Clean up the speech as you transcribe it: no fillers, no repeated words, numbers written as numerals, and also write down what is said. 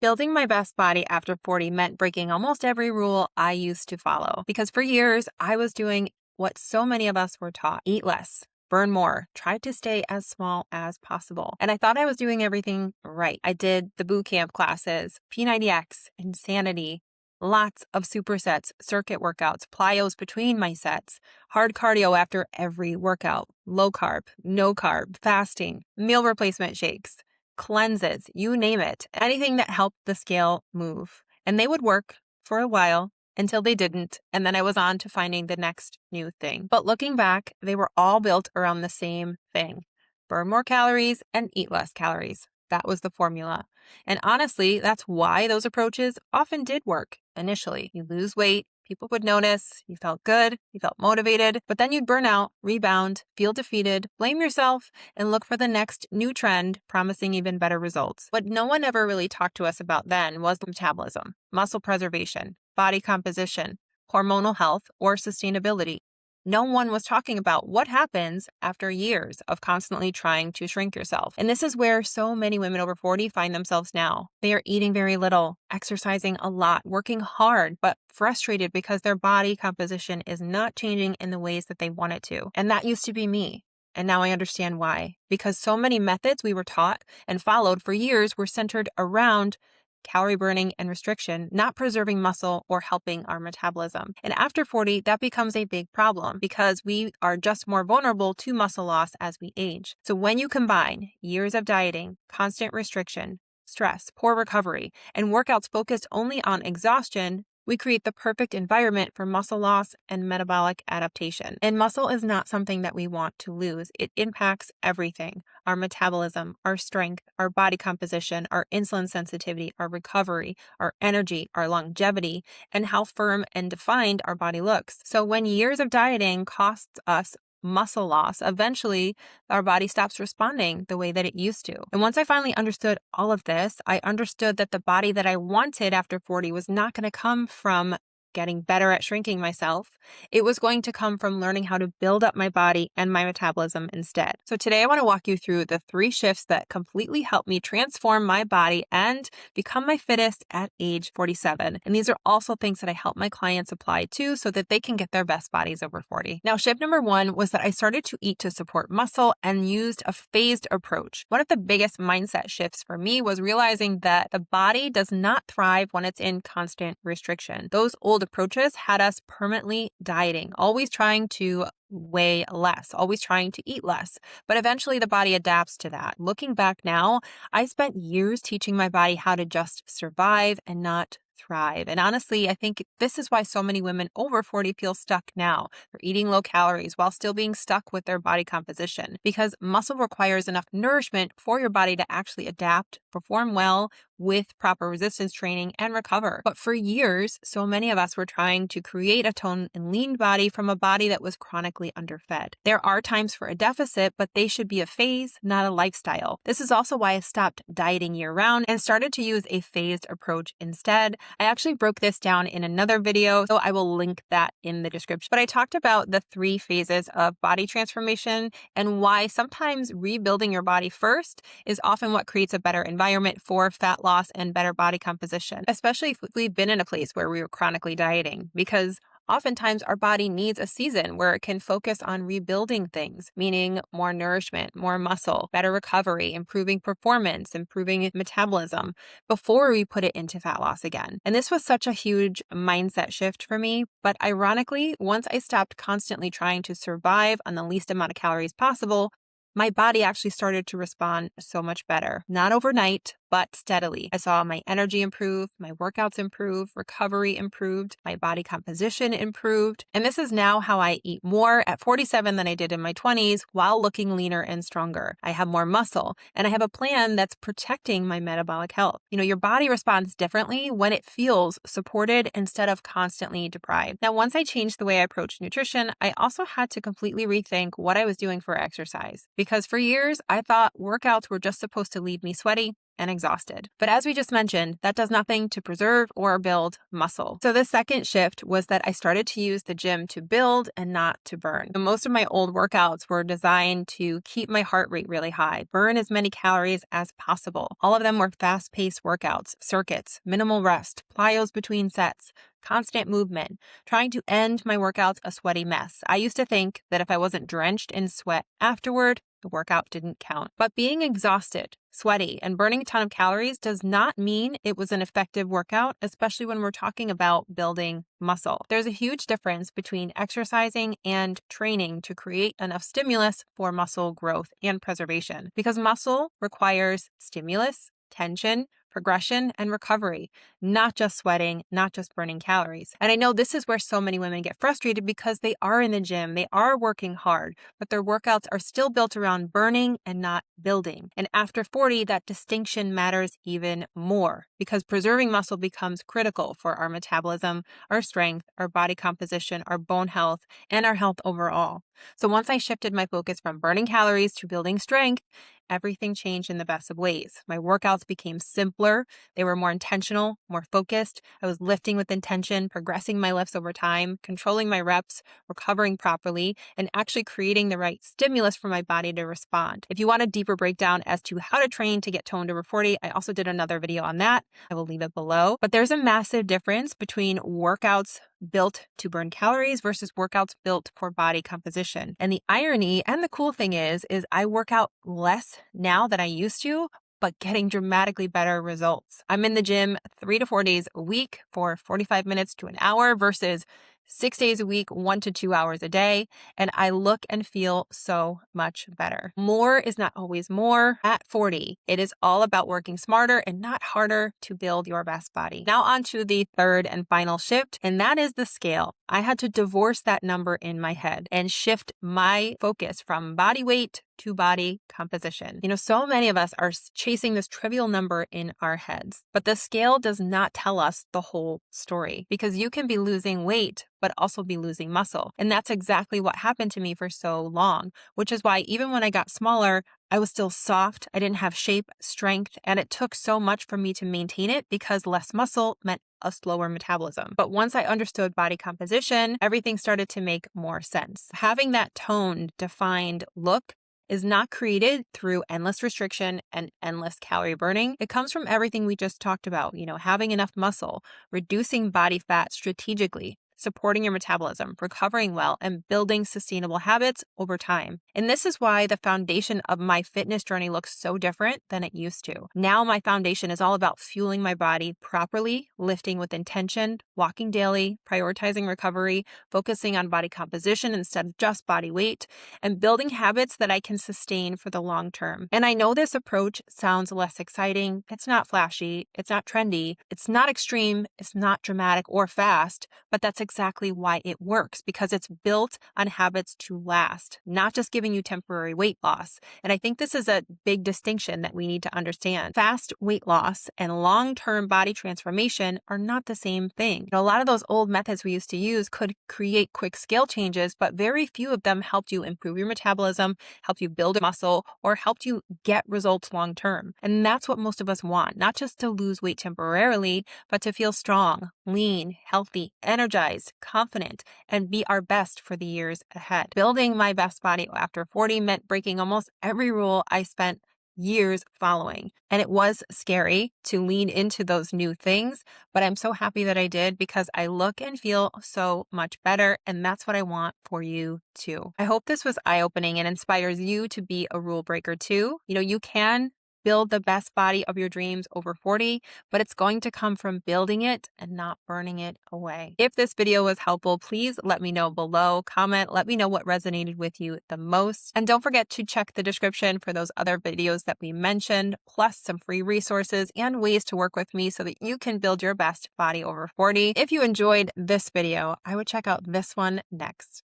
Building my best body after 40 meant breaking almost every rule I used to follow. Because for years, I was doing what so many of us were taught: eat less, burn more, try to stay as small as possible. And I thought I was doing everything right. I did the boot camp classes, P90X, Insanity, lots of supersets, circuit workouts, plyos between my sets, hard cardio after every workout, low carb, no carb, fasting, meal replacement shakes, cleanses, you name it, anything that helped the scale move. And they would work for a while until they didn't. And then I was on to finding the next new thing. But looking back, they were all built around the same thing: burn more calories and eat less calories. That was the formula. And honestly, that's why those approaches often did work initially. You lose weight, people would notice, you felt good, you felt motivated, but then you'd burn out, rebound, feel defeated, blame yourself, and look for the next new trend promising even better results. What no one ever really talked to us about then was metabolism, muscle preservation, body composition, hormonal health, or sustainability. No one was talking about what happens after years of constantly trying to shrink yourself. And this is where so many women over 40 find themselves now. They are eating very little, exercising a lot, working hard, but frustrated because their body composition is not changing in the ways that they want it to. And that used to be me. And now I understand why. Because so many methods we were taught and followed for years were centered around calorie burning and restriction, not preserving muscle or helping our metabolism. And after 40, that becomes a big problem because we are just more vulnerable to muscle loss as we age. So when you combine years of dieting, constant restriction, stress, poor recovery, and workouts focused only on exhaustion, we create the perfect environment for muscle loss and metabolic adaptation. And muscle is not something that we want to lose. It impacts everything: our metabolism, our strength, our body composition, our insulin sensitivity, our recovery, our energy, our longevity, and how firm and defined our body looks. So when years of dieting costs us muscle loss, eventually our body stops responding the way that it used to. And once I finally understood all of this, I understood that the body that I wanted after 40 was not going to come from getting better at shrinking myself. It was going to come from learning how to build up my body and my metabolism instead. So today I want to walk you through the 3 shifts that completely helped me transform my body and become my fittest at age 47. And these are also things that I help my clients apply to so that they can get their best bodies over 40. Now, shift number 1 was that I started to eat to support muscle and used a phased approach. One of the biggest mindset shifts for me was realizing that the body does not thrive when it's in constant restriction. Those old approaches had us permanently dieting, always trying to weigh less, always trying to eat less. But eventually the body adapts to that. Looking back now, I spent years teaching my body how to just survive and not thrive. And honestly, I think this is why so many women over 40 feel stuck now. They're eating low calories while still being stuck with their body composition, because muscle requires enough nourishment for your body to actually adapt, perform well with proper resistance training, and recover. But for years, so many of us were trying to create a toned and lean body from a body that was chronically underfed. There are times for a deficit, but they should be a phase, not a lifestyle. This is also why I stopped dieting year round and started to use a phased approach instead. I actually broke this down in another video, so I will link that in the description. But I talked about the 3 phases of body transformation and why sometimes rebuilding your body first is often what creates a better environment for fat loss and better body composition, especially if we've been in a place where we were chronically dieting, because oftentimes our body needs a season where it can focus on rebuilding things, meaning more nourishment, more muscle, better recovery, improving performance, improving metabolism before we put it into fat loss again. And this was such a huge mindset shift for me. But ironically, once I stopped constantly trying to survive on the least amount of calories possible, my body actually started to respond so much better. Not overnight, but steadily. I saw my energy improve, my workouts improve, recovery improved, my body composition improved. And this is now how I eat more at 47 than I did in my 20s while looking leaner and stronger. I have more muscle, and I have a plan that's protecting my metabolic health. Your body responds differently when it feels supported instead of constantly deprived. Now, once I changed the way I approached nutrition, I also had to completely rethink what I was doing for exercise. Because for years, I thought workouts were just supposed to leave me sweaty and exhausted. But as we just mentioned, that does nothing to preserve or build muscle. So the second shift was that I started to use the gym to build and not to burn. Most of my old workouts were designed to keep my heart rate really high, burn as many calories as possible. All of them were fast-paced workouts, circuits, minimal rest, plyos between sets, constant movement, trying to end my workouts a sweaty mess. I used to think that if I wasn't drenched in sweat afterward, the workout didn't count. But being exhausted, sweaty, and burning a ton of calories does not mean it was an effective workout, especially when we're talking about building muscle. There's a huge difference between exercising and training to create enough stimulus for muscle growth and preservation, because muscle requires stimulus, tension, progression, and recovery, not just sweating, not just burning calories. And I know this is where so many women get frustrated because they are in the gym, they are working hard, but their workouts are still built around burning and not building. And after 40, that distinction matters even more because preserving muscle becomes critical for our metabolism, our strength, our body composition, our bone health, and our health overall. So once I shifted my focus from burning calories to building strength, everything changed in the best of ways. My workouts became simpler. They were more intentional, more focused. I was lifting with intention, progressing my lifts over time, controlling my reps, recovering properly, and actually creating the right stimulus for my body to respond. If you want a deeper breakdown as to how to train to get toned over 40, I also did another video on that. I will leave it below. But there's a massive difference between workouts built to burn calories versus workouts built for body composition. And the irony and the cool thing is I work out less now than I used to, but getting dramatically better results. I'm in the gym 3 to 4 days a week for 45 minutes to an hour versus 6 days a week, 1 to 2 hours a day, and I look and feel so much better. More is not always more. At 40, it is all about working smarter and not harder to build your best body. Now on to the third and final shift, and that is the scale. I had to divorce that number in my head and shift my focus from body weight to body composition. So many of us are chasing this trivial number in our heads, but the scale does not tell us the whole story because you can be losing weight, but also be losing muscle. And that's exactly what happened to me for so long, which is why even when I got smaller, I was still soft. I didn't have shape, strength, and it took so much for me to maintain it because less muscle meant a slower metabolism. But once I understood body composition, everything started to make more sense. Having that toned, defined look is not created through endless restriction and endless calorie burning. It comes from everything we just talked about, having enough muscle, reducing body fat strategically, supporting your metabolism, recovering well, and building sustainable habits over time. And this is why the foundation of my fitness journey looks so different than it used to. Now my foundation is all about fueling my body properly, lifting with intention, walking daily, prioritizing recovery, focusing on body composition instead of just body weight, and building habits that I can sustain for the long term. And I know this approach sounds less exciting. It's not flashy. It's not trendy. It's not extreme. It's not dramatic or fast, but that's exactly why it works because it's built on habits to last, not just giving you temporary weight loss. And I think this is a big distinction that we need to understand. Fast weight loss and long-term body transformation are not the same thing. A lot of those old methods we used to use could create quick scale changes, but very few of them helped you improve your metabolism, helped you build muscle, or helped you get results long-term. And that's what most of us want, not just to lose weight temporarily, but to feel strong, lean, healthy, energized, confident, and be our best for the years ahead. Building my best body after 40 meant breaking almost every rule I spent years following. And it was scary to lean into those new things, but I'm so happy that I did because I look and feel so much better. And that's what I want for you too. I hope this was eye-opening and inspires you to be a rule breaker too. You can build the best body of your dreams over 40, but it's going to come from building it and not burning it away. If this video was helpful, please let me know below. Comment, let me know what resonated with you the most. And don't forget to check the description for those other videos that we mentioned, plus some free resources and ways to work with me so that you can build your best body over 40. If you enjoyed this video, I would check out this one next.